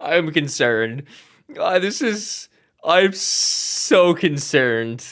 I'm concerned. I'm so concerned.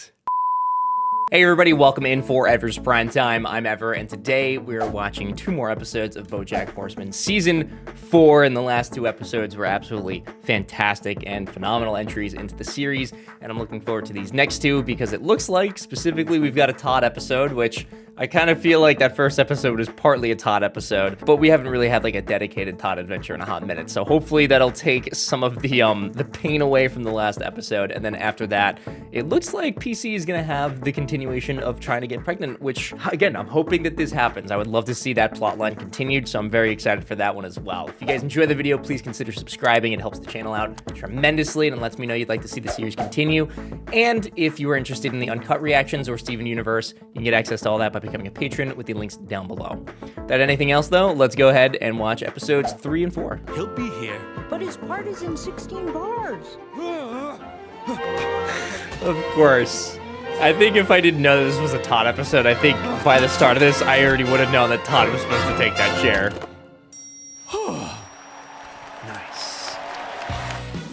Hey everybody, welcome in for Ever's Prime Time. I'm Ever, and today we are watching 2 more episodes of Bojack Horseman Season 4, and the last 2 episodes were absolutely fantastic and phenomenal entries into the series, and I'm looking forward to these next 2 because it looks like, specifically, we've got a Todd episode, which I kind of feel like that first episode is partly a Todd episode, but we haven't really had like a dedicated Todd adventure in a hot minute, so hopefully that'll take some of the pain away from the last episode, and then after that, it looks like PC is gonna have the continuation of trying to get pregnant, which, again, I'm hoping that this happens. I would love to see that plotline continued, so I'm very excited for that one as well. If you guys enjoy the video, please consider subscribing. It helps the channel out tremendously, and it lets me know you'd like to see the series continue, and if you are interested in the uncut reactions or Steven Universe, you can get access to all that by becoming a patron with the links down below. Without anything else though, let's go ahead and watch episodes 3 and 4. He'll be here. But his part is in 16 bars. Of course. I think if I didn't know that this was a Todd episode, I think by the start of this, I already would have known that Todd was supposed to take that chair. Nice.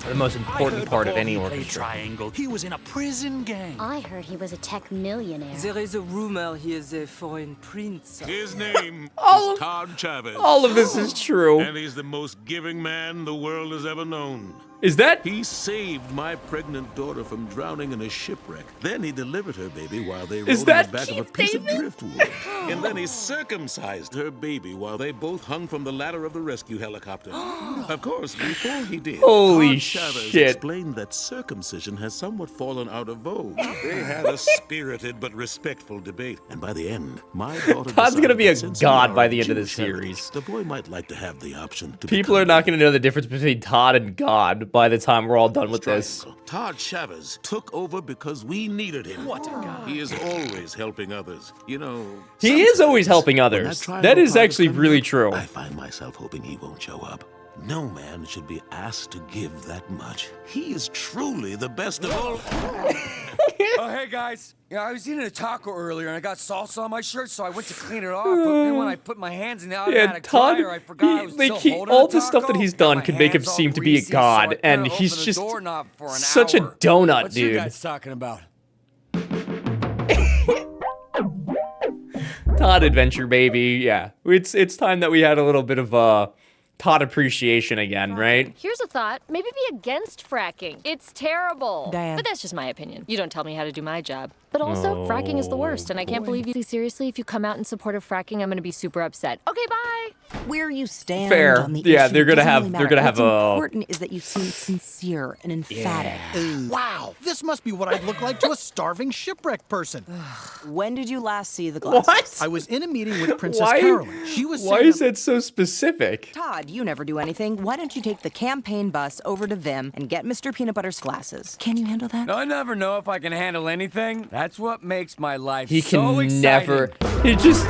The most important part of any orchestra. Triangle. He was in a prison gang. I heard he was a tech millionaire. There is a rumor he is a foreign prince. His name is Todd Chavez. All of this is true. And he's the most giving man the world has ever known. Is that? He saved my pregnant daughter from drowning in a shipwreck. Then he delivered her baby while they rode on the that back of a Keith piece David? of driftwood. And then he circumcised her baby while they both hung from the ladder of the rescue helicopter. Of course, before he did, Holy Todd Chavez shit. explained that circumcision has somewhat fallen out of vogue. They had a spirited but respectful debate. And by the end, my daughter Todd's gonna decided be a that since we god are by of the end of the Jewish heritage, series. the boy might like to have the option to People are not going to know the difference between Todd and God by the time we're all done with this. Todd Chavez took over because we needed him. What a guy. He is always helping others. You know, He is always helping when others. triangle That is card actually coming really up, true. I find myself hoping he won't show up. No man should be asked to give that much. He is truly the best of all. Oh, hey guys. Yeah, I was eating a taco earlier and I got salsa on my shirt, so I went to clean it off. But then when I put my hands in the automatic Todd, dryer, I forgot I was still holding all the the stuff that taco. he's done My could make him hands all seem to be a greasy, god, so I and couldn't he's open the just doorknob for an such a hour. donut, What's you dude. guys talking about? Todd adventure, baby. Yeah, it's time that we had a little bit of Todd appreciation again, right? Here's a thought. Maybe be against fracking. It's terrible. Diane. But that's just my opinion. You don't tell me how to do my job. But also, fracking is the worst, and I can't believe you. Seriously, if you come out in support of fracking, I'm gonna be super upset. Okay, bye. Where you stand Fair. on the Yeah, issue they're gonna doesn't have- really they're matter. gonna have What's a- important is that you seem sincere and emphatic. Wow, this must be what I'd look like to a starving shipwreck person. When did you last see the glasses? What? I was in a meeting with Princess Why? Carolyn. She was Why saying is that so specific? Todd, you never do anything. Why don't you take the campaign bus over to Vim and get Mr. Peanut Butter's glasses? Can you handle that? I never know if I can handle anything. That's what makes my life He so can exciting. never. He just.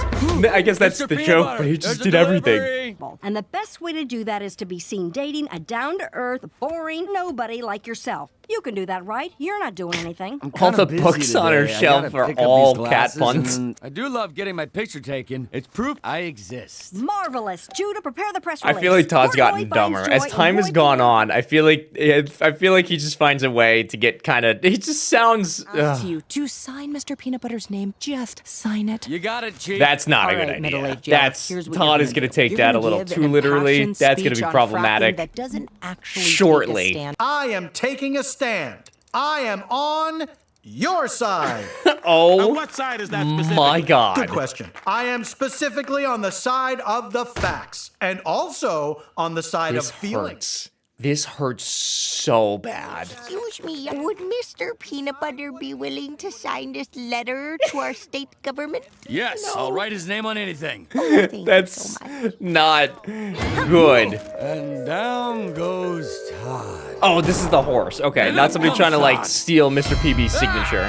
I guess that's Mr. the Peanut joke, Butter, but he there's just a did everything. delivery. And the best way to do that is to be seen dating a down-to-earth, boring nobody like yourself. You can do that, right? You're not doing anything. All the books on her shelf are all cat puns. I do love getting my picture taken. It's proof I exist. Marvelous. Judah, prepare the press I release. feel like Todd's Poor gotten boy finds dumber joy as in time has boy gone being- on. I feel like he just finds a way to get kind of. He just sounds. Ask you to sign Mr. Peanut Butter's name. Just sign it. You got it, Chief. That's not a All good right, idea. middle-aged Jack, That's here's what Todd you're is going to do. take You're that a gonna little give too an literally. impassioned That's going to speech be on problematic. fracking that doesn't actually Shortly. take a stand. I am taking a stand. I am on your side. Oh What side is that specific? my Good God! question. I am specifically on the side of the facts and also on the side This of feelings. hurts. This hurts so bad. Excuse me, would Mr. Peanut Butter be willing to sign this letter to our state government? Yes, I'll write his name on anything. Thank you That's so much. not good. And down goes Todd. Oh, this is the horse. Okay, not somebody trying to like steal Mr. PB's signature.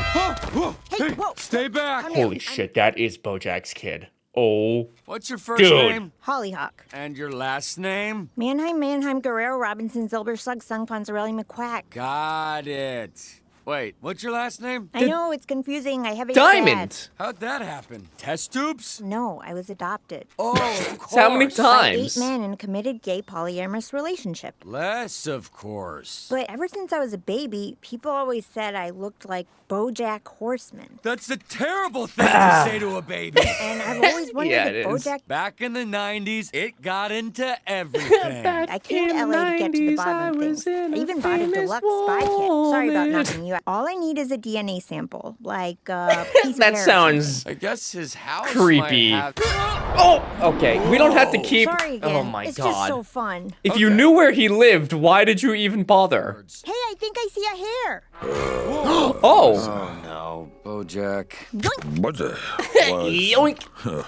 Hey, stay back. Holy shit, that is Bojack's kid. Oh, What's your first Dude. name? Hollyhock. And your last name? Mannheim, Guerrero, Robinson, Zilberslug, Sung, Ponzarelli, McQuack. Got it. Wait, what's your last name? I know, it's confusing. I have a Diamond. How'd that happen? Test tubes? No, I was adopted. Oh, of course. How many By times? 8 men in a committed gay polyamorous relationship. Less, of course. But ever since I was a baby, people always said I looked like Bojack Horseman. That's a terrible thing to say to a baby. And I've always wondered Yeah, if it is. Bojack... Back in the 90s, it got into everything. I came to LA to get to the bottom of things. I even bought a deluxe spy kit. Sorry about knocking you out. All I need is a DNA sample, like a piece of That hair or sounds I guess his house creepy. might have... Oh, okay. We don't have to keep. Sorry again. Oh my it's god. just so fun. If you knew where he lived, why did you even bother? Hey, I think I see a hair. Oh. Oh, no. Bojack. Yoink. What the? Yoink.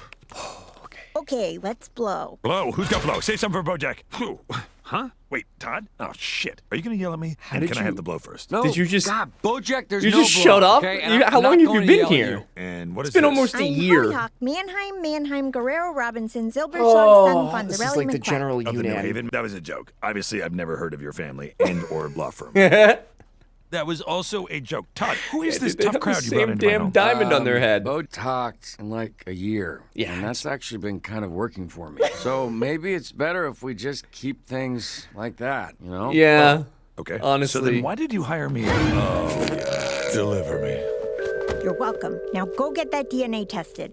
Okay, let's blow. Blow? Who's got blow? Say something for Bojack. Huh? Wait, Todd? Oh, shit. Are you going to yell at me? And did can I you- have the blow first? No, Did you just- God, Bojack, there's You no just blow, shut up? okay? And You- I'm how long not have you going to been yell at here? you. And what is It's been this? almost a I'm year. Hollyhock, Mannheim, Guerrero, Robinson, Zilbershog, Oh, Sun, this Fonzarelli, is like the McQuack. General Of the New Unan. Haven? That was a joke. Obviously, I've never heard of your family and or law firm. That was also a joke. Todd, who is this They tough have the crowd you brought same into my damn home? diamond on their head. Bo talked in like a year. Yeah, And that's actually been kind of working for me. So maybe it's better if we just keep things like that, you know? Yeah. Okay. Honestly. So then why did you hire me? Oh, yeah. Deliver me. You're welcome. Now go get that DNA tested.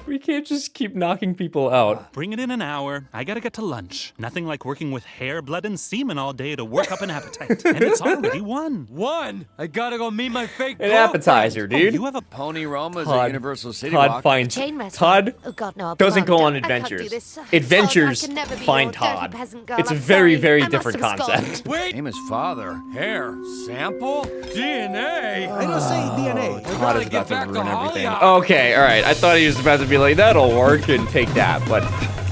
We can't just keep knocking people out. Bring it in an hour. I gotta get to lunch. Nothing like working with hair, blood, and semen all day to work up an appetite. And it's already 1. One! I gotta go meet my fake An girlfriend. appetizer, dude. You have a Pony Roma's Todd- at Universal City Todd Walk. finds Chain restaurant. Todd Oh God, no! doesn't go on I can't do adventures. this. Adventures Todd, I can never be find your dirty Todd. peasant girl. It's a I'm very, sorry. very I must different have concept. scoffed. Wait! Name his father. Hair. Sample? DNA? I don't say DNA. Todd is get about to back to ruin everything. Hollyhock. Okay, all right. I thought he was about to be like, that'll work and take that, but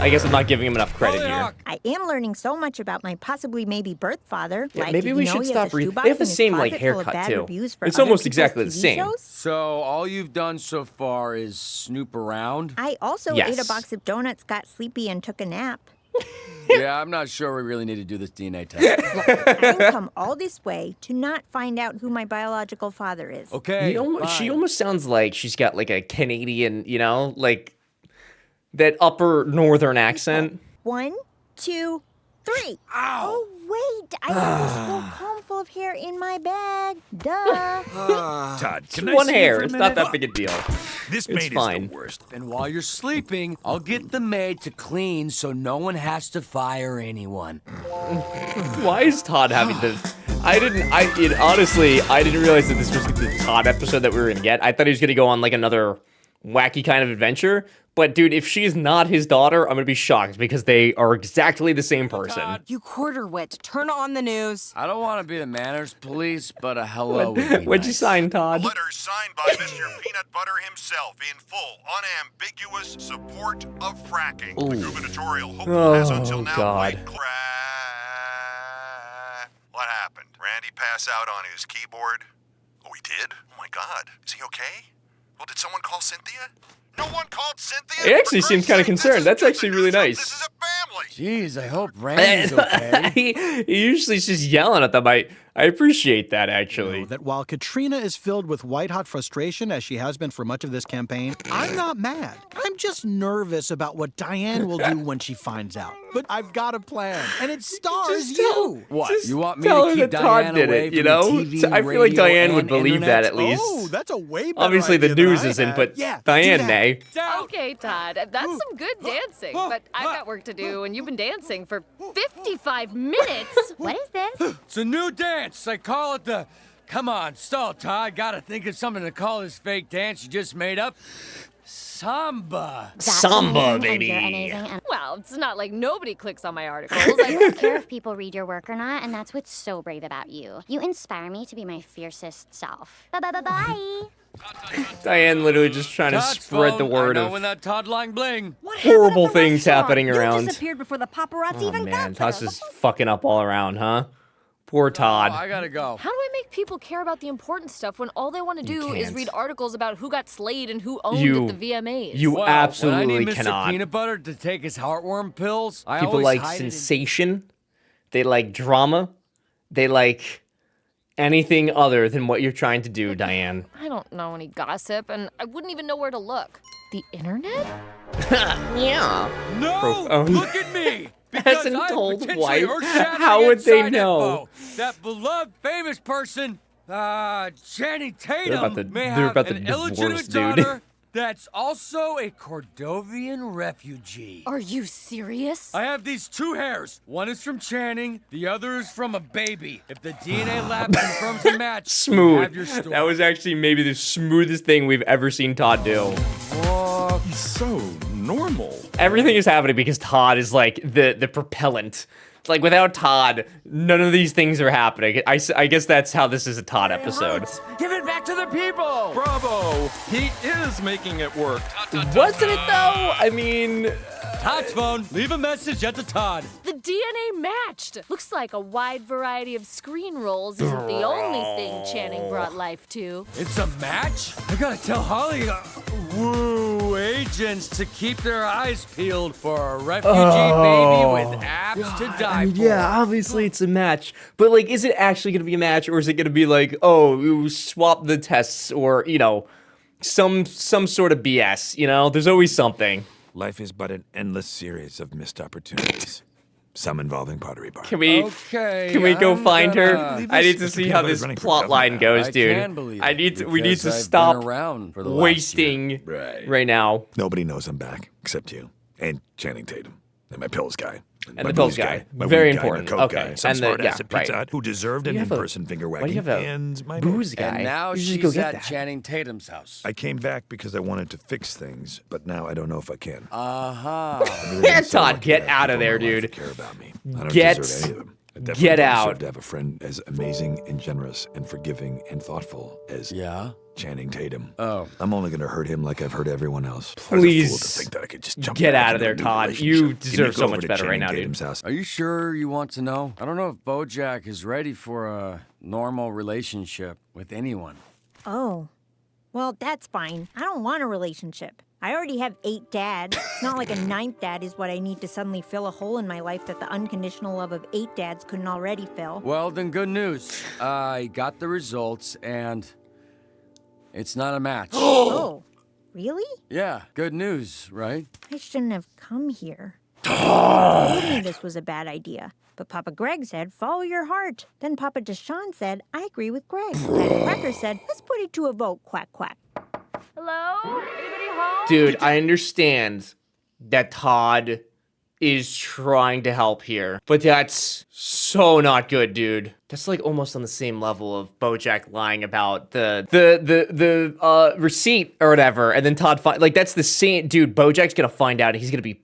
I guess I'm not giving him enough credit here. Hollyhock. I am learning so much about my possibly maybe birth father. Yeah, like, maybe did we you know should he has stop a reading. shoebox They have the in his same like closet full of haircut bad too. reviews for It's other almost people's exactly the TV same. shows? So all you've done so far is snoop around? I also Yes. ate a box of donuts, got sleepy, and took a nap. Yeah, I'm not sure we really need to do this DNA test. I didn't come all this way to not find out who my biological father is. Okay, She fine. almost sounds like she's got like a Canadian, you know, like that upper northern accent. 1, 2, 3. Oh, wait. I have this whole comb full of hair in my bag. Duh. Todd, can I One see you hair. for a It's not minute? that big a deal. This It's maid fine. is the worst. And while you're sleeping, I'll get the maid to clean so no one has to fire anyone. Why is Todd having this? Honestly, I didn't realize that this was the Todd episode that we were gonna get. I thought he was gonna go on like another wacky kind of adventure. But dude, if she's not his daughter, I'm gonna be shocked because they are exactly the same person. You quarter wit. Turn on the news. I don't want to be the manners police, but a hello would be What'd you nice. sign, Todd? Letter signed by Mr. Peanut Butter himself in full, unambiguous support of fracking. The gubernatorial hopeful has until now God. played What happened? Randy pass out on his keyboard? Oh, he did? Oh my God. Is he okay? Well, did someone call Cynthia? No one called Cynthia? He actually seemed kind of concerned. That's actually really nice. This is a family. Jeez, I hope Randy's okay. he usually is just yelling at them. I appreciate that actually. That while Katrina is filled with white-hot frustration, as she has been for much of this campaign, I'm not mad. I'm just nervous about what Diane will do when she finds out. But I've got a plan, and it stars you. What? Just You want me tell to her keep that Todd Diane did away it, you from know? the TV, So I feel like radio, Diane would and believe internet? that at least. Oh, that's a way better Obviously, the idea than news I isn't, had. but Yeah, do Diane that. may. Okay, Todd, that's some good dancing, but I've got work to do, and you've been dancing for 55 minutes. What is this? It's a new dance. I call it the... Come on, stall, Todd. Gotta think of something to call this fake dance you just made up. Samba. Samba, baby. Well, it's not like nobody clicks on my articles. I don't care if people read your work or not, and that's what's so brave about you. You inspire me to be my fiercest self. Bye-bye-bye-bye. Diane literally just trying to Todd's spread the phone. word I know of when that Todd line bling. horrible things happening You around. disappeared before the paparazzi Oh even man, got Todd's there. just fucking up all around, huh? Poor Todd. Oh, I gotta go. How do I make people care about the important stuff when all they want to do is can't. read articles about who got slayed and who owned You- at the VMAs? you Well, when absolutely I need Mr. cannot. Peanut Butter to take his heartworm pills, I People always like hide it in- sensation. They like drama. They like anything other than what you're trying to do, Diane. I don't know any gossip, and I wouldn't even know where to look. The internet? Yeah. No! Look at me! Because As an I'm adult potentially wife, earth-shattering how would they inside know? info. That beloved, famous person, Channing They're Tatum, about to- may they're have about to an divorce, illegitimate dude. daughter that's also a Cordovian refugee. Are you serious? I have these 2 hairs. One is from Channing, the other is from a baby. If the DNA lab confirms a match, you have your Smooth. story. That was actually maybe the smoothest thing we've ever seen Todd do. He's so normal. Everything is happening because Todd is like the propellant. Like without Todd, none of these things are happening. I guess that's how this is a Todd episode. Give it back to the people! Bravo! He is making it work. Wasn't it though? I mean, Todd's phone. Leave a message at the Todd. The DNA matched. Looks like a wide variety of screen roles isn't the only thing Channing brought life to. It's a match? I gotta tell Holly, woo, agents to keep their eyes peeled for a refugee baby with abs to die for. yeah, obviously it's a match, but like, is it actually gonna be a match, or is it gonna be like, oh, you swap the tests, or some sort of BS? There's always something. Life is but an endless series of missed opportunities. Some involving Pottery Barn. Can we go find her? I need to see how this plot line goes, dude. We need to stop wasting right now. Nobody knows I'm back except you and Channing Tatum and my pills guy. And the pills guy. My Very weed guy, important. my coke Okay. guy, some And smart the- ass at yeah, Pizza right. Hut who deserved an You have a- in-person finger why do wagging you have a and my booze guy? And now You should she's go get at that. Channing Tatum's house. I came back because I wanted to fix things, but now I don't know if I can. Todd, get out of there, dude. Care about me. I don't Get- deserve any of them. I definitely get don't out. deserve to have a friend as amazing and generous and forgiving and thoughtful as Channing Tatum. Oh. I'm only gonna hurt him like I've hurt everyone else. Please I was a fool to think that I could just jump get back out of into there, a new Todd. You relationship. deserve Can you so go over much to better right Channing now, dude. Tatum's house? Are you sure you want to know? I don't know if Bojack is ready for a normal relationship with anyone. Oh, well, that's fine. I don't want a relationship. I already have 8 dads. It's not like a 9th dad is what I need to suddenly fill a hole in my life that the unconditional love of 8 dads couldn't already fill. Well, then good news. I got the results, and it's not a match. Oh, really? Yeah, good news, right? I shouldn't have come here. I knew this was a bad idea. But Papa Greg said, follow your heart. Then Papa Deshaun said, I agree with Greg. And Cracker said, let's put it to a vote, quack, quack. Hello? Anybody home? Dude, I understand that Todd is trying to help here, but that's so not good, dude. That's like almost on the same level of Bojack lying about the receipt or whatever, and then Todd like that's the same dude. Bojack's gonna find out and he's gonna be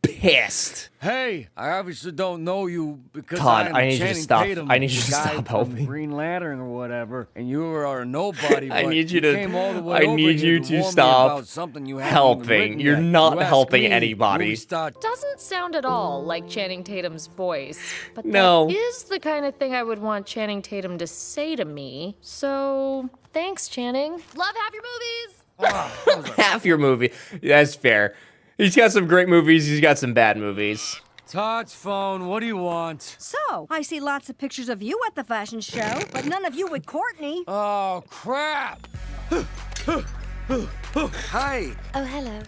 pissed. Hey, I obviously don't know you because Todd, I'm I need you to Channing stop. Tatum, I need you the to guy stop from helping. Green Lantern or whatever, and you are a nobody. I but need you to. came all the way I over need here you to to warn me stop about something you haven't even helping. written You're yet. not You asked helping me, anybody. movie star- Doesn't sound at all like Channing Tatum's voice. But No. that is the kind of thing I would want Channing Tatum to say to me. So, thanks, Channing. Love half your movies. Half your movie. That's fair. He's got some great movies. He's got some bad movies. Todd's phone, what do you want? So, I see lots of pictures of you at the fashion show, but none of you with Courtney. Oh, crap! Hi. Oh, hello.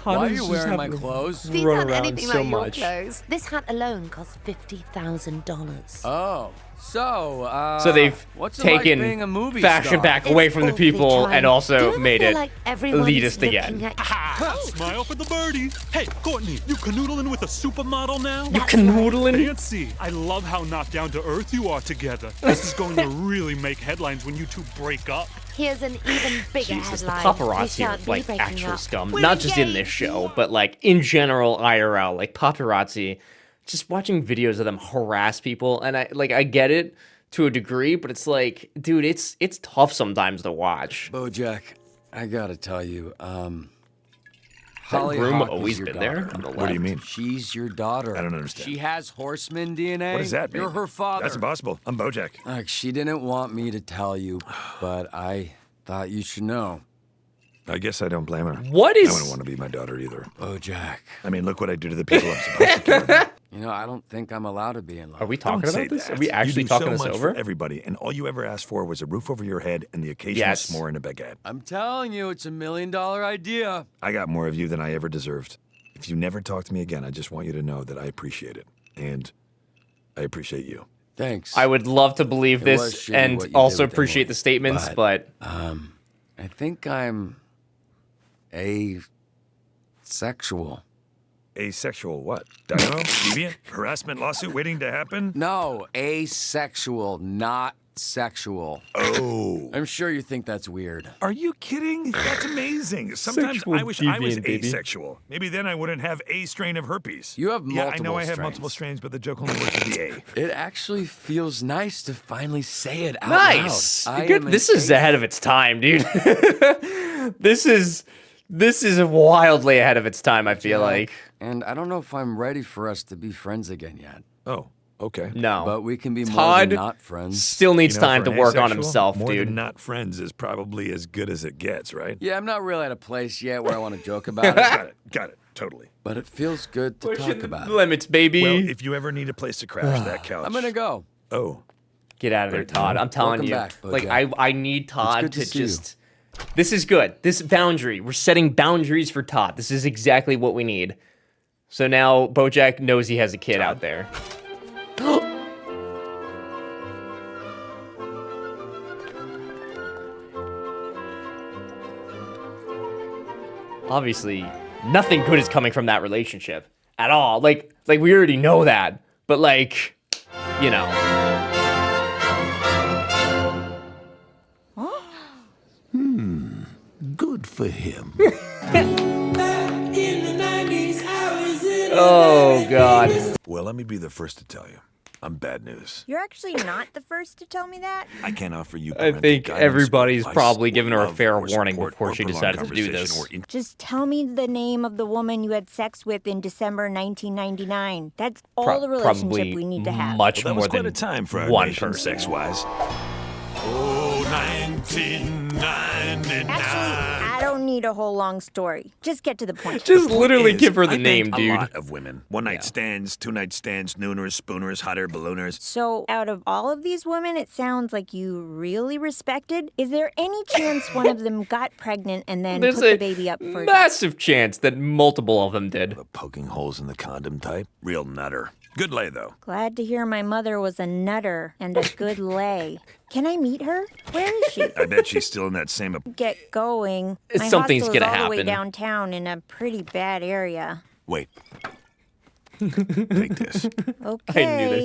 Why are you wearing my clothes? These Run aren't around anything so like your much. clothes. This hat alone cost $50,000. Oh, so, So they've what's it like taken being a movie fashion star? back away from the awfully people trying. and Do also you ever made feel it like everyone's elitist looking again. at Smile for the birdie. Hey, Courtney, you canoodling with a supermodel now? You canoodling? Fancy. I love how not down to earth you are together. This is going to really make headlines when you two break up. Here's an even bigger Jesus, the headline. We paparazzi are shan't be like breaking actual up. scum. We're Not just in engaged. this show, but like in general IRL. Like paparazzi, just watching videos of them harass people, and I get it to a degree, but it's like, dude, it's tough sometimes to watch. Bojack, I gotta tell you, That Holly room Hawk always is your been there? daughter. On the What do you left. mean? She's your daughter. I don't understand. She has horseman DNA. What does that mean? You're her father. That's impossible. I'm Bojack. Like, she didn't want me to tell you, but I thought you should know. I guess I don't blame her. What I is? wouldn't want to be my daughter either. Bojack. I mean, look what I do to the people I'm supposed to care about. You know, I don't think I'm allowed to be in love. Are we Don't talking say about this? that. Are we actually you do talking so this much over? for everybody, and all you ever asked for was a roof over your head and the occasional s'more and a baguette. I'm telling you, it's $1 million idea. I got more of you than I ever deserved. If you never talk to me again, I just want you to know that I appreciate it, and I appreciate you. Thanks. I would love to believe It was this shitty and what you also did with appreciate Emily, the statements, but I think I'm asexual. Asexual what? Dino? Deviant? Harassment lawsuit waiting to happen? No, asexual, not sexual. Oh. I'm sure you think that's weird. Are you kidding? That's amazing. Sometimes Sexual I wish I was deviant, baby. asexual. Maybe then I wouldn't have a strain of herpes. You have Yeah, I multiple know I have strains. multiple strains, but the joke only works with the A. It actually feels nice to finally say it out nice. loud. Good. This is ahead of its time, dude. This is wildly ahead of its time, I feel like. And I don't know if I'm ready for us to be friends again yet. Oh, okay. No. But we can be more Todd than not friends. still needs time for to an work on asexual, himself, more dude. than not friends is probably as good as it gets, right? Yeah, I'm not really at a place yet where I want to joke about it. Got it, totally. But it feels good to talk about it. Limits, baby. Well, if you ever need a place to crash that couch. I'm gonna go. Oh. Get out of there, Todd. I'm telling Welcome you. back, Like Bojack. I need Todd good to to see you. just This is good. This boundary. We're setting boundaries for Todd. This is exactly what we need. So now Bojack knows he has a kid out there. Obviously, nothing good is coming from that relationship at all. Like we already know that. But like, you know. Good for him. Oh, God. Well, let me be the first to tell you. I'm bad news. You're actually not the first to tell me that. I can't offer you I parental think guidance, everybody's advice, probably or given her a love, fair or warning support, before or she prolonged decided to do conversation, this. or Just tell me the name of the woman you had sex with in December 1999. That's all the relationship Probably we need to have. much Well, that more was quite than a time for our one nation, person. sex-wise. Oh, 1999. Actually, I don't need a whole long story. Just get to the point. Just literally Is, give her the I name, date dude. A lot of women. One-night stands, two-night stands, nooners, spooners, hot air ballooners. So, out of all of these women, it sounds like you really respected. Is there any chance one of them got pregnant and then There's put the a baby up for massive chance that multiple of them did. The poking holes in the condom type. Real nutter. Good lay, though. Glad to hear my mother was a nutter and a good lay. Can I meet her? Where is she? I bet she's still in that same... Get going. My Something's hostel gonna is all the way happen. downtown in a pretty bad area. Wait. Take this. Okay. I knew that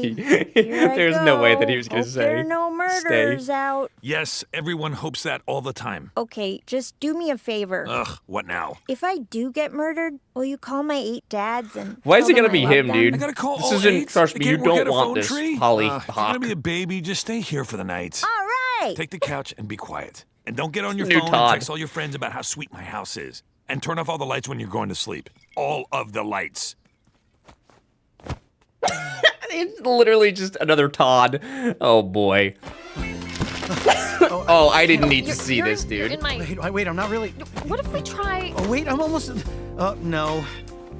he... Here I There's no way that he go. was going to Hope say, there are no murders stay. out. Yes, everyone hopes that all the time. Okay, just do me a favor. Ugh, what now? If I do get murdered, will you call my 8 dads and Why is tell it going to them be I love him, them? dude? I gotta call This all isn't, eight? trust I me, you can't work don't at a want phone this, tree? Holly You're Hawk. gonna be a baby, just stay here for the night. All right. Take the couch and be quiet. And don't get on your New phone Todd. and text all your friends about how sweet my house is. And turn off all the lights when you're going to sleep. All of the lights. It's literally just another Todd. Oh, boy. Oh, I didn't need to see this, You're dude. in my... Wait, I'm not really... What if we try... Oh, wait, I'm almost... no.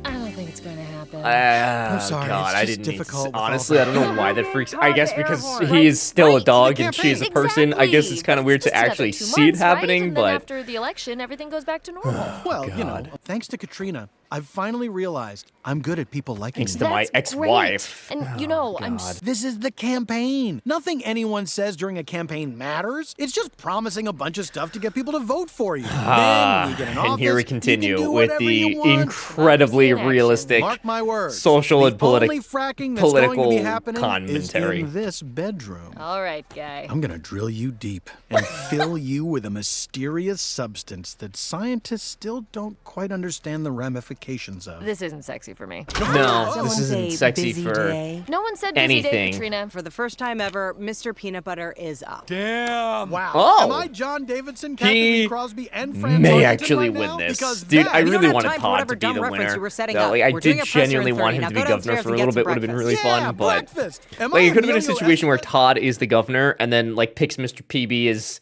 I don't think it's going to happen. I'm sorry, God, it's I just didn't need to difficult see. with all Honestly, I that. don't know why that freaks. I Todd guess the because air horn. he is still a Right, dog the and she is a campaign. person. I guess it's kind of weird to Just another actually 2 see it months, right? happening, And then but after the election, everything goes back to normal. Well, you know, thanks to Katrina, I've finally realized I'm good at people liking thanks me. to my That's ex-wife. great. And you know, I'm This is the campaign. Nothing anyone says during a campaign matters. It's just promising a bunch of stuff to get people to vote for you. Then when you get in office, And here we you can continue do with whatever the you want. incredibly Well, I've seen action. realistic Mark my words. social the and only fracking that's going to be political happening commentary. is in this bedroom. all right, guy. I'm gonna drill you deep and fill you with a mysterious substance that scientists still don't quite understand the ramifications of. This isn't sexy for me. No, So this it's isn't a sexy busy for day. No one said busy anything. day, Katrina. For the first time ever, Mr. Peanut Butter is up. Damn. Wow. Oh. Am I John Davidson, Kathy He Lee Crosby, and Fran may Tarkenton actually right win now? this. Because Dude, that- I We don't really have wanted time for Todd whatever to be dumb the reference winner. you were setting Though, up. like, I We're doing did a presser in genuinely want 30. him Now to go be governor downstairs for a and little get bit. some Would have been really Yeah, fun, but breakfast. Am like I it could have been a Emilio situation where Estevez? Todd is the governor and then like picks Mr. PB as,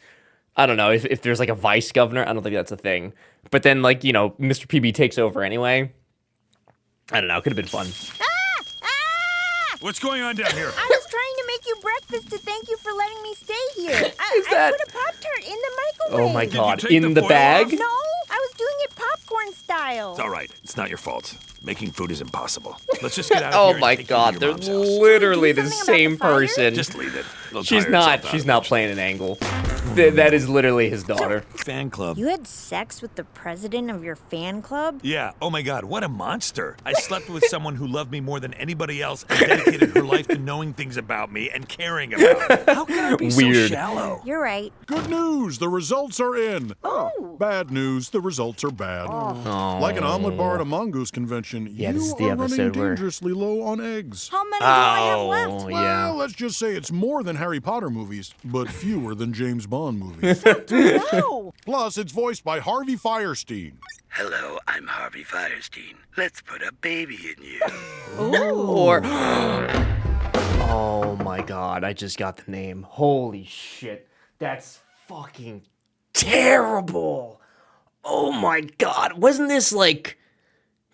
I don't know, if there's like a vice governor. I don't think that's a thing. But then like, you know, Mr. PB takes over anyway. I don't know. It could have been fun. What's going on down here? I was trying to make you breakfast to thank you for letting me stay here. I put a Pop-Tart in the microwave. Oh my God! take In the the foil bag? off? No, I was doing it popcorn style. It's all right. It's not your fault. Making food is impossible. Let's just get out of Oh here and my take you to God! your They're mom's house. literally the something about same the fire? person. Just leave it. It'll She's tire not. itself She's out not eventually. playing an angle. That is literally his daughter. Fan club. You had sex with the president of your fan club? Yeah. Oh my God. What a monster. I slept with someone who loved me more than anybody else and dedicated her life to knowing things about me and caring about me. How can I be so Weird. shallow? You're right. Good news, the results are in. Oh. Bad news, the results are bad. Oh. Like an omelet bar at a mongoose convention, Yeah, you this is the are running episode where- dangerously low on eggs. How many do I have Oh, left? yeah. Well, let's just say it's more than Harry Potter movies, but fewer than James Bond movies. No. Plus, it's voiced by Harvey Firestein. Hello, I'm Harvey Firestein. Let's put a baby in you. Or. Oh my God! I just got the name. Holy shit! That's fucking terrible. Oh my God! Wasn't this like?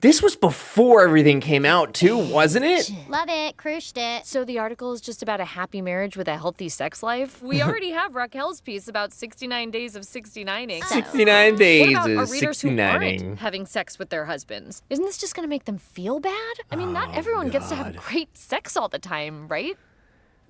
This was before everything came out too, wasn't it? Love it. Crushed it. So the article is just about a happy marriage with a healthy sex life? We already have Raquel's piece about 69 days of 69ing. 69 days What about our of readers who 69ing. aren't having sex with their husbands? Isn't this just going to make them feel bad? I mean, not everyone gets to have great sex all the time, right?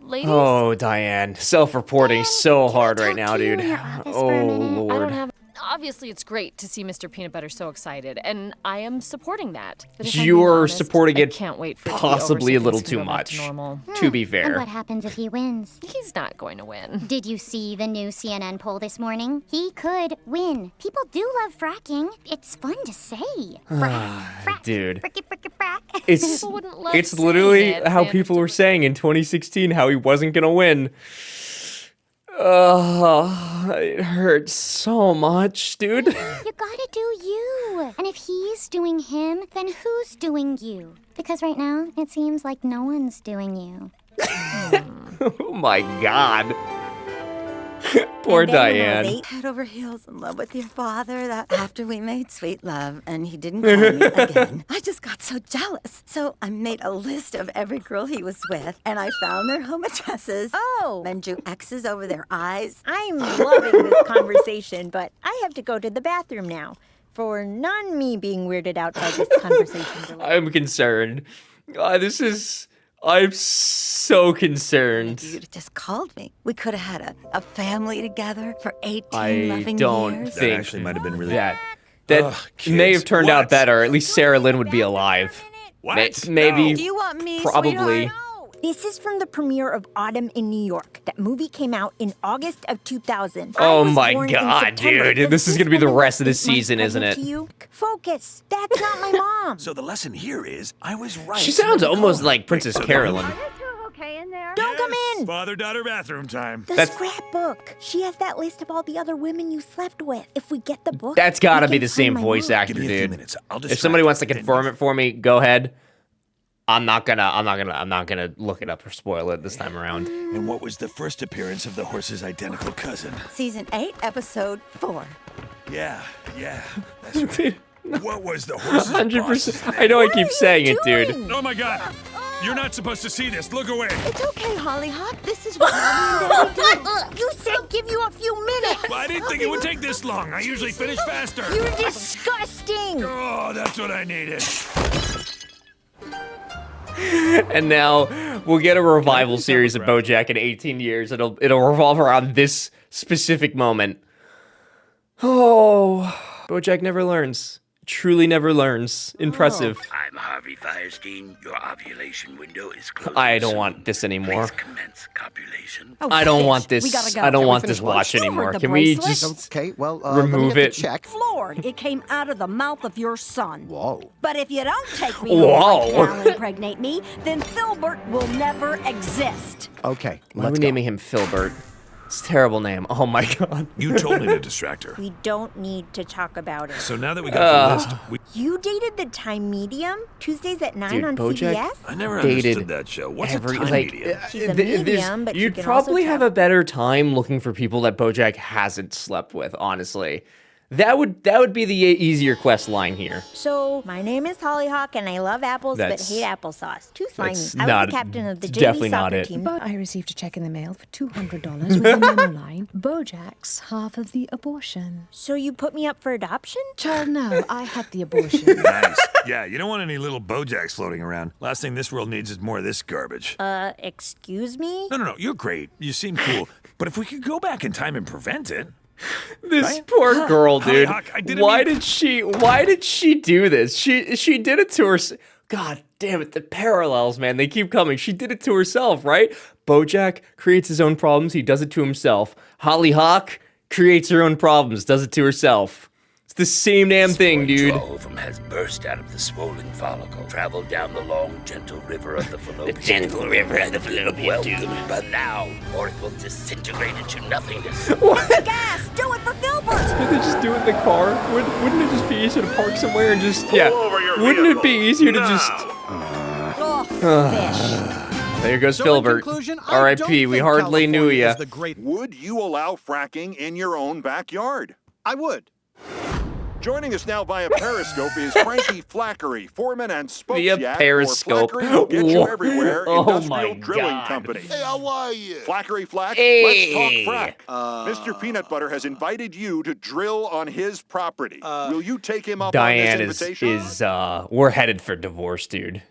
Ladies? Oh, Diane, self-reporting so hard right now, dude. Oh I Lord. don't have... Obviously, it's great to see Mr. Peanut Butter so excited, and I am supporting that. But if I'm being You're honest, supporting I it can't wait for it to be possibly a over so little things can too go back to much. normal. To be And fair. what happens if he wins? He's not going to win. Did you see the new CNN poll this morning? He could win. People do love fracking. It's fun to say. Frack, Dude. fricky, fricky, frack. It's People wouldn't love it's saying literally it, how and- people were saying in 2016 how he wasn't gonna win. It hurts so much, dude. You gotta do you. And if he's doing him, then who's doing you? Because right now, it seems like no one's doing you. Oh my God. Poor Diane. Head over heels in love with your father that after we made sweet love and he didn't call me again. I just got so jealous. So I made a list of every girl he was with and I found their home addresses. Oh. And drew X's over their eyes. I'm loving this conversation, but I have to go to the bathroom now. For non-me being weirded out by this conversation. I'm concerned. I'm so concerned. If you'd just called me, we could have had a family together for 18 I loving don't years. think That actually might have been really... that Ugh, may have kids, turned out what? better. At least Sarah Lynn would be alive. What? Maybe. No. Do you want me, Probably. sweetheart? This is from the premiere of Autumn in New York. That movie came out in August of 2000. I Oh was my born in God, September. dude. Does This is gonna be the woman rest of the look 8 months season, isn't pregnant it? to you? Focus. That's not my mom. So the lesson here is, I was right. She sounds almost like Princess Carolyn. Okay in there? Don't come in. Father-daughter bathroom time. The scrapbook. She has that list of all the other women you slept with. If we get the book, That's gotta we be can the same find my voice mom. actor, Give me a few dude. minutes. I'll If distract somebody you. wants to confirm it for me, go ahead. I'm not gonna look it up or spoil it this time around. And what was the first appearance of the horse's identical cousin? Season 8, episode 4. Yeah, that's right. What was the horse's boss's 100%. I know I keep saying it, dude. Oh my God! You're not supposed to see this. Look away. It's okay, Hollyhock. This is what Mommy and Daddy do. You said give you a few minutes. I didn't think it would take this long. I usually finish faster. You're disgusting. Oh, that's what I needed. And now we'll get a revival series of BoJack in 18 years. It'll revolve around this specific moment. Oh, BoJack never learns. Truly never learns. Impressive. I'm Harvey Firestein. Your ovulation window is closed. I don't want this anymore. Please commence copulation. Oh, I don't fish. want this. We gotta go. I don't Can we want finish this lunch? watch You heard anymore. the Can we bracelet. just Okay, well, remove it? check. Floored. It came out of the mouth of your son. Whoa. But if you don't take me home Whoa. right now and impregnate me, then Filbert will never exist. Okay, Why are we naming him Filbert? It's a terrible name. Oh my God. You told me to distract her. We don't need to talk about it. So now that we got the list, we... You dated the Time Medium Tuesdays at 9 Dude, on BoJack CBS? I never dated understood that show. What's every, a time like, medium? She's a medium, but she you'd can probably also have travel. a better time looking for people that BoJack hasn't slept with, honestly, That would be the easier quest line here. So, my name is Hollyhock, and I love apples but That's- hate applesauce. Too slimy. that's I was not- the captain of the it's JV definitely soccer not it. team. But I received a check in the mail for $200 with the memo line, Bojack's half of the abortion. So you put me up for adoption? Child, no, I had the abortion. Nice. Yeah, you don't want any little Bojacks floating around. Last thing this world needs is more of this garbage. Excuse me? No, you're great. You seem cool. But if we could go back in time and prevent it. This Right? poor girl, dude. Hollyhock, I didn't Why mean- did she do this? She did it to her. God damn it, the parallels, man. They keep coming. She did it to herself, right? Bojack creates his own problems. He does it to himself. Hollyhock creates her own problems, does it to herself. It's the same damn thing, dude. Ovum has burst out of the swollen follicle, traveled down the long, gentle river of the fallopian. The gentle river of the fallopian tube. But now, or it will disintegrate into nothingness. Gas! Do it for Filbert! Did they just do it in the car? Wouldn't it just be easier to park somewhere and just Pull over your Wouldn't it be vehicle easier to just? Oh, fish. There goes So Filbert. in conclusion, I R.I.P. don't We think hardly knew California ya. is the great. Would you allow fracking in your own backyard? I would. Joining us now via Periscope is Frankie Flackery, foreman and Via spokesman Periscope. for Flackery will get you What? everywhere Oh industrial my drilling God. company. Hey, how are you? Flackery Flack, Hey. let's talk frack. Mr. Peanut Butter has invited you to drill on his property. Will you take him up Diane on this is invitation? we're headed for divorce, dude.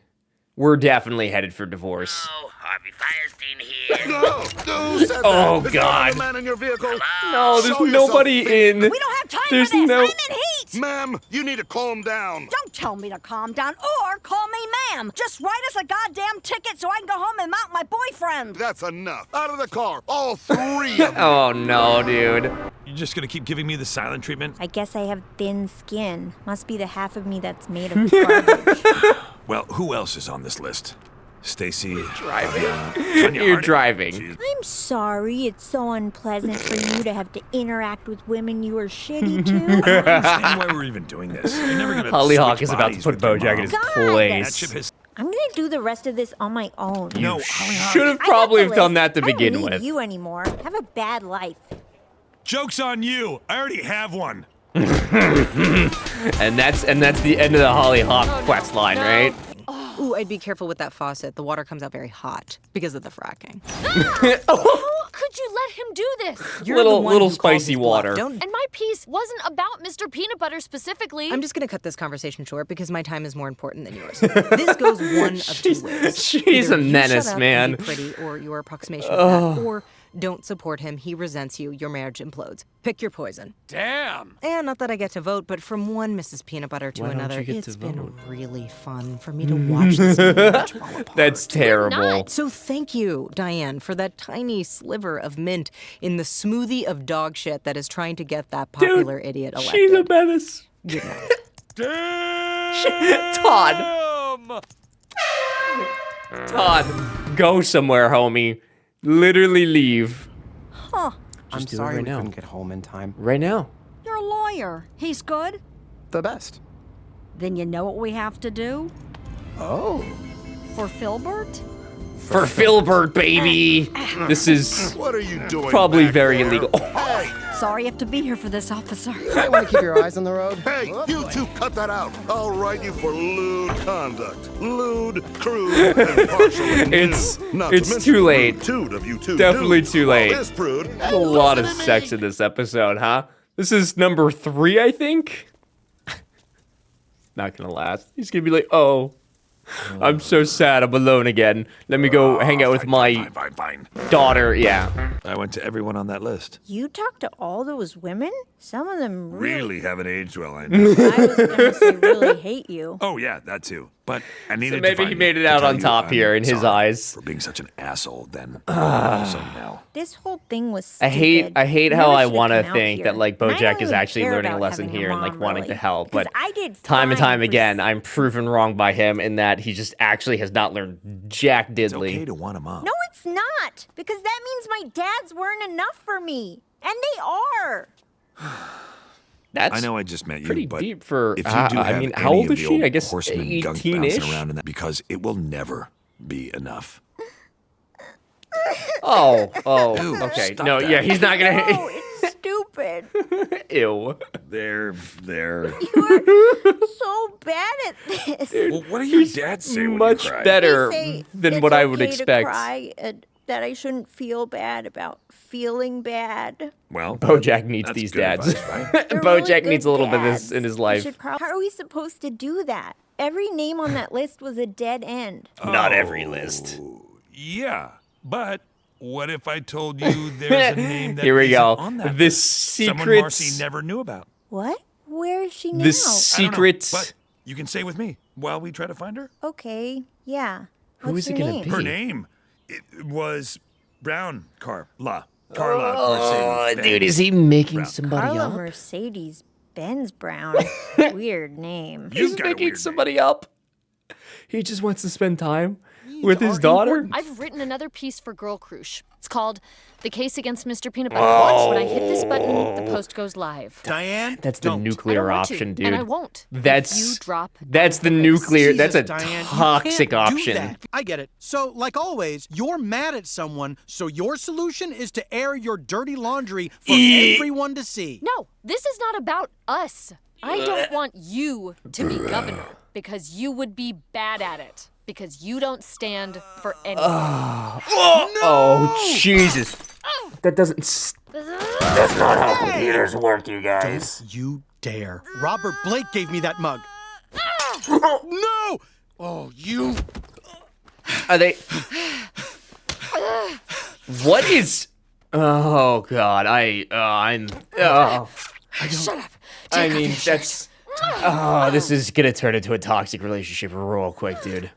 We're definitely headed for divorce. Oh, Harvey Firestein here. No, who said that? Oh, Is there God. another man in your vehicle? No, there's Show yourself, nobody Pete. in. We don't have time There's for this. no. I'm in heat. Ma'am, you need to calm down. Don't tell me to calm down or call me ma'am. Just write us a goddamn ticket so I can go home and mount my boyfriend. That's enough. Out of the car, all three of you. Oh no, dude. You're just gonna keep giving me the silent treatment? I guess I have thin skin. Must be the half of me that's made of garbage. Well, who else is on this list? Stacy. Driving. Tanya You're Harding. driving. She's- I'm sorry it's so unpleasant for you to have to interact with women you are shitty to. I don't understand why we're even doing this. You're never gonna Hollyhock switch is about to bodies put with your Bojack in mom. his God. That place. ship has I'm gonna do the rest of this on my own. No, Should have I got probably the have done list. that to I don't begin need with. you anymore. Have a bad life. Joke's on you. I already have one. And that's the end of the Hollyhock quest line, right? Ooh, I'd be careful with that faucet. The water comes out very hot because of the fracking. How could you let him do this? You're the one little who calls spicy his bluff. water. Don't. And my piece wasn't about Mr. Peanut Butter specifically. I'm just gonna cut this conversation short because my time is more important than yours. This goes one of two ways. She's Either a you menace, shut up man. And be pretty, or your approximation of that, or don't support him. He resents you. Your marriage implodes. Pick your poison. Damn. And not that I get to vote, but from one Mrs. Peanut Butter to Why don't another, you get it's to been vote? really fun for me to watch this marriage fall apart. That's terrible. So thank you, Diane, for that tiny sliver of mint in the smoothie of dog shit that is trying to get that popular idiot elected. She's a menace. Good night. Todd, go somewhere, homie. Literally leave. Huh. I'm do it sorry right we now. couldn't get home in time. Right now. You're a lawyer. He's good. The best. Then you know what we have to do? Oh. For Filbert? For Filbert, baby. This is What are you doing? probably back very there? illegal. Hey, Sorry you have to be here for this, officer. You might want to keep your eyes on the road. hey, you two cut that out. I'll write you for lewd conduct. Lewd, crude, and partially It's nude. Not to it's mention too the late. rude of you two Definitely dudes. too late. Well, this prude There's a lot of sex in this episode, huh? This is number 3, I think. Not gonna last. He's gonna be like, oh, I'm so sad. I'm alone again. Let me go hang out with my Fine. daughter. Yeah. I went to everyone on that list. You talked to all those women? Some of them Really haven't aged well, I know. I was gonna say really hate you. Oh yeah, that too. But I needed So maybe to find he you made it to out tell on you top I'm here in his sorry eyes. for being such an asshole. Then also now. This whole thing was I stupid. hate You how really I should've want to come out think here. that like And I don't Bojack is even actually care learning a about lesson having a here and like mom, wanting really. to help. 'Cause But I did time and fine time for again, I'm proven wrong by him in that he just actually has not learned jack diddly. It's okay to want a mom. No, it's not. Because that means my dads weren't enough for me. And they are. That's I know I just met you, pretty but deep for. if you do I have mean, any how old of is the she? old I guess horseman gunk 18-ish. bouncing around in that, because it will never be enough. Oh, Dude, okay. stop No, that. yeah, he's not gonna. No, it's stupid. Ew. There. So bad at this. Well, what do your dads say when Much you cry? better They say than it's what I would okay to expect. cry, that I shouldn't feel bad about feeling bad. Well, Bojack needs that's these good dads. advice, right? They're Bojack really needs a good little bit of dads. this in his We life. should how are we supposed to do that? Every name on that list was a dead end. Not every list. Yeah, but what if I told you there's a name that Here we isn't go. on that The list? Someone Marcy secrets. never knew about. What? Where is she now? The I don't know, secrets. but you can stay with me while we try to find her. Okay, yeah. Who What's is it her gonna name? be? Her name it was Brown Carla Mercedes. Oh, dude, Benz. is he making Brown. somebody Carla up? Mercedes Benz Brown. Weird name. He's making somebody up. He just wants to spend time with his daughter. I've written another piece for Girl Crush. It's called The Case Against Mr. Peanut Butter. Watch, when I hit this button, the post goes live. Diane, That's the I nuclear don't want to, option, dude. and I won't. That's If you drop that's the nuclear. That's a Jesus, Diane, you toxic can't do option. that. I get it. So, like always, you're mad at someone, so your solution is to air your dirty laundry for everyone to see. No, this is not about us. I don't want you to be governor because you would be bad at it. Because you don't stand for anything. Oh, Jesus. That doesn't. That's not how computers work, you guys. Don't you dare. Robert Blake gave me that mug. No! Oh, you. Are they. What is. Oh, God. I'm. Shut up. I mean, that's. Oh, this is gonna turn into a toxic relationship real quick, dude.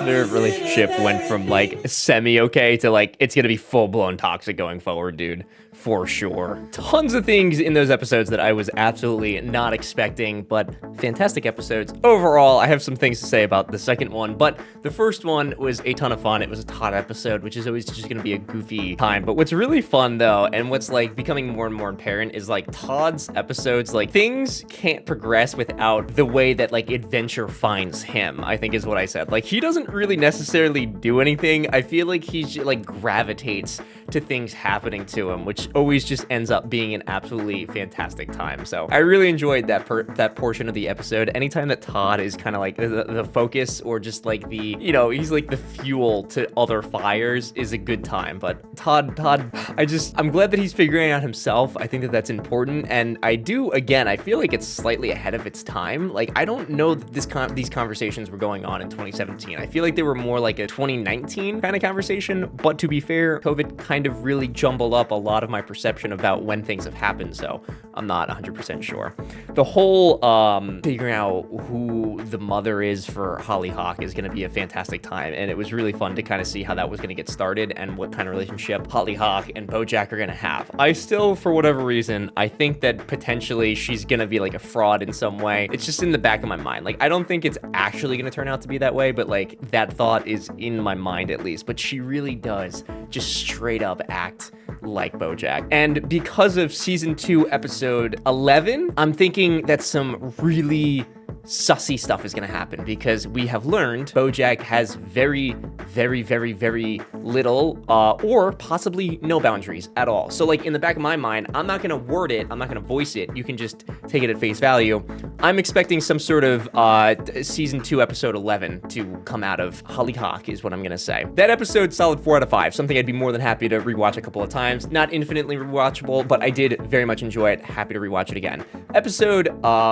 Their relationship went from like semi-okay to like it's gonna be full-blown toxic going forward, dude. For sure. Tons of things in those episodes that I was absolutely not expecting, but fantastic episodes. Overall, I have some things to say about the second one, but the first one was a ton of fun. It was a Todd episode, which is always just gonna be a goofy time. But what's really fun though, and what's like becoming more and more apparent is like Todd's episodes, like things can't progress without the way that like adventure finds him, I think is what I said. Like he doesn't really necessarily do anything. I feel like he like gravitates to things happening to him, which always just ends up being an absolutely fantastic time. So I really enjoyed that portion of the episode. Anytime that Todd is kind of like the focus or just like the, you know, he's like the fuel to other fires is a good time. But Todd, I'm glad that he's figuring out himself. I think that that's important. And I feel like it's slightly ahead of its time. Like, I don't know that these conversations were going on in 2017. I feel like they were more like a 2019 kind of conversation. But to be fair, COVID kind of really jumbled up a lot of my perception about when things have happened, so I'm not 100% sure. The whole figuring out who the mother is for Hollyhock is going to be a fantastic time, and it was really fun to kind of see how that was going to get started and what kind of relationship Hollyhock and Bojack are going to have. I still, for whatever reason, I think that potentially she's going to be like a fraud in some way. It's just in the back of my mind. Like, I don't think it's actually going to turn out to be that way, but like that thought is in my mind at least. But she really does just straight up act like Bojack. And because of season 2, episode 11, I'm thinking that some really sussy stuff is going to happen because we have learned Bojack has very, very, very, very little or possibly no boundaries at all. So like in the back of my mind, I'm not going to word it. I'm not going to voice it. You can just take it at face value. I'm expecting some sort of season 2, episode 11 to come out of Hollyhock is what I'm going to say. That episode, solid 4 out of 5. Something I'd be more than happy to rewatch a couple of times. Not infinitely rewatchable, but I did very much enjoy it. Happy to rewatch it again. Episode,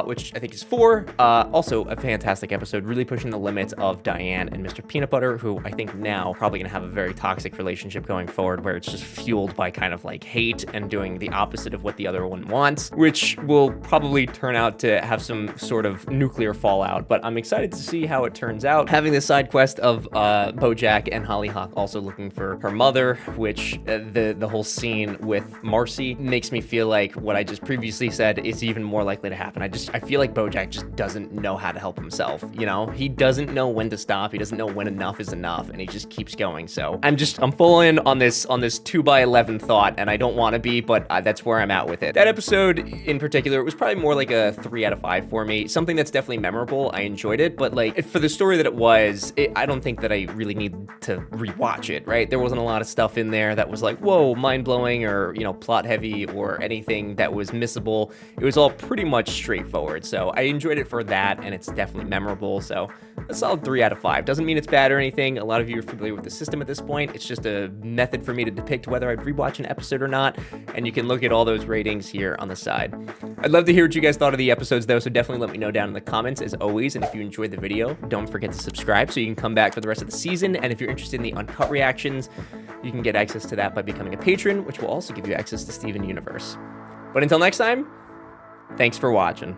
which I think is 4, also a fantastic episode, really pushing the limits of Diane and Mr. Peanut Butter, who I think now probably gonna have a very toxic relationship going forward where it's just fueled by kind of like hate and doing the opposite of what the other one wants, which will probably turn out to have some sort of nuclear fallout, but I'm excited to see how it turns out. Having the side quest of Bojack and Hollyhock also looking for her mother, which the whole scene with Marcy makes me feel like what I just previously said is even more likely to happen. I feel like Bojack just doesn't know how to help himself, you know? He doesn't know when to stop. He doesn't know when enough is enough, and he just keeps going. So I'm full in on this 2x11 thought, and I don't want to be, but that's where I'm at with it. That episode in particular, it was probably more like a 3 out of 5 for me. Something that's definitely memorable. I enjoyed it, but like for the story that it was, I don't think that I really need to rewatch it, right? There wasn't a lot of stuff in there that was like, whoa, mind-blowing or, you know, plot heavy or anything that was missable. It was all pretty much straightforward. So I enjoyed it for that, and it's definitely memorable. So a solid 3 out of 5. Doesn't mean it's bad or anything. A lot of you are familiar with the system at this point. It's just a method for me to depict whether I'd rewatch an episode or not, and you can look at all those ratings here on the side. I'd love to hear what you guys thought of the episodes, though, so definitely let me know down in the comments, as always, and if you enjoyed the video, don't forget to subscribe so you can come back for the rest of the season, and if you're interested in the uncut reactions, you can get access to that by becoming a patron, which will also give you access to Steven Universe. But until next time, thanks for watching.